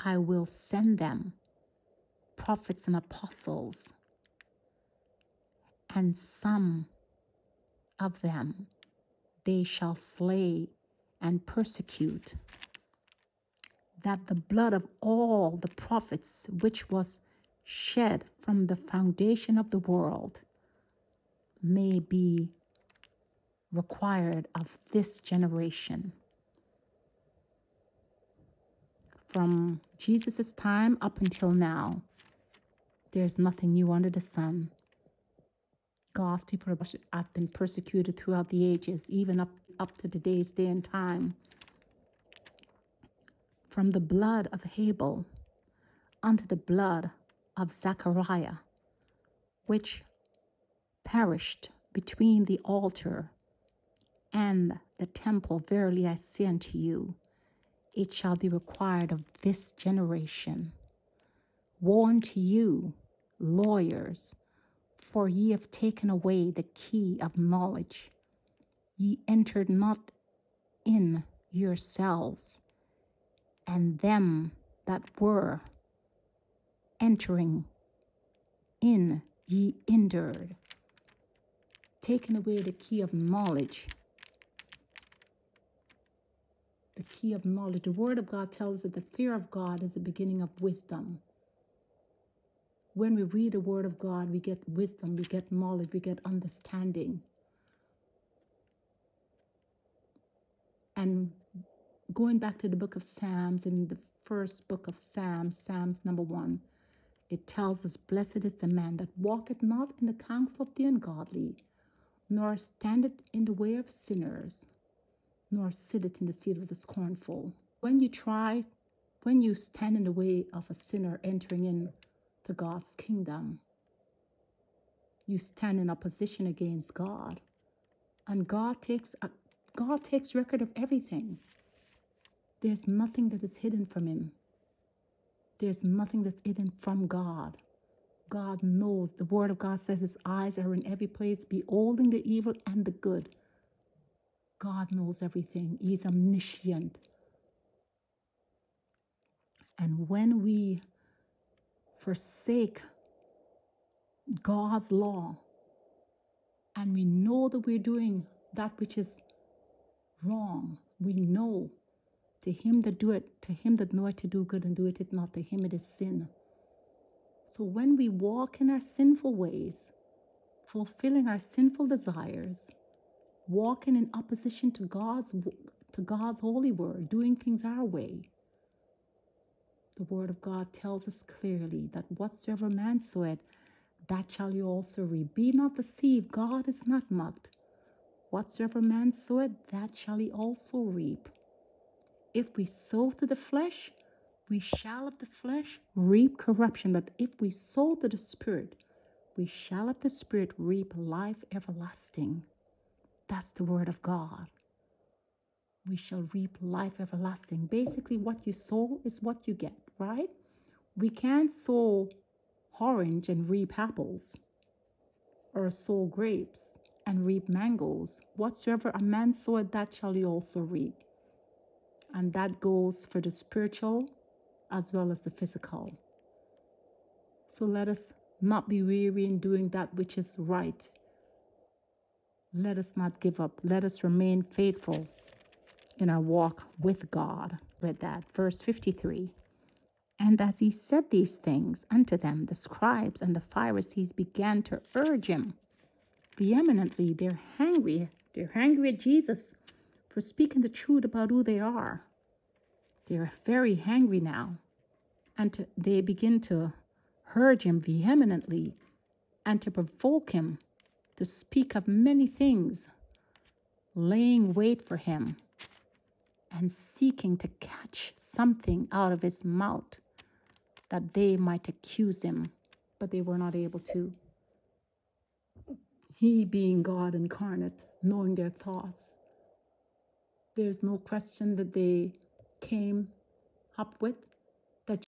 I will send them prophets and apostles, and some of them they shall slay and persecute, that the blood of all the prophets which was shed from the foundation of the world may be required of this generation. From Jesus' time up until now, there's nothing new under the sun. God's people have been persecuted throughout the ages, even up to today's day and time. From the blood of Abel unto the blood of Zechariah, which perished between the altar and the temple, verily I say unto you, it shall be required of this generation. Woe unto you, lawyers, for ye have taken away the key of knowledge. Ye entered not in yourselves, and them that were entering in ye hindered. Taken away the key of knowledge. The key of knowledge. The word of God tells us that the fear of God is the beginning of wisdom. When we read the word of God, we get wisdom, we get knowledge, we get understanding. And going back to the book of Psalms, in the first book of Psalms, Psalms number 1, it tells us, blessed is the man that walketh not in the counsel of the ungodly, nor standeth in the way of sinners, nor sitteth in the seat of the scornful. When you stand in the way of a sinner entering in to God's kingdom, you stand in opposition against God, and God takes record of everything. There's nothing that is hidden from him. There's nothing that's hidden from God. God knows. The word of God says his eyes are in every place, beholding the evil and the good. God knows everything. He's omniscient. And when we forsake God's law, and we know that we're doing that which is wrong, we know to him that do it, to him that knoweth to do good and doeth it not, to him it is sin. So when we walk in our sinful ways, fulfilling our sinful desires, walking in opposition to God's holy word, doing things our way, the word of God tells us clearly that whatsoever man soweth, that shall you also reap. Be not deceived, God is not mocked. Whatsoever man soweth, that shall he also reap. If we sow to the flesh, we shall of the flesh reap corruption. But if we sow to the Spirit, we shall of the Spirit reap life everlasting. That's the word of God. We shall reap life everlasting. Basically, what you sow is what you get, right? We can't sow orange and reap apples, or sow grapes and reap mangoes. Whatsoever a man soweth, that shall he also reap. And that goes for the spiritual as well as the physical. So let us not be weary in doing that which is right. Let us not give up. Let us remain faithful in our walk with God. Read that. Verse 53. And as he said these things unto them, the scribes and the Pharisees began to urge him vehemently. They're angry. They're angry at Jesus for speaking the truth about who they are. They're very angry now. And they begin to urge him vehemently and to provoke him to speak of many things, laying wait for him and seeking to catch something out of his mouth that they might accuse him, but they were not able to. He being God incarnate, knowing their thoughts, there's no question that they came up with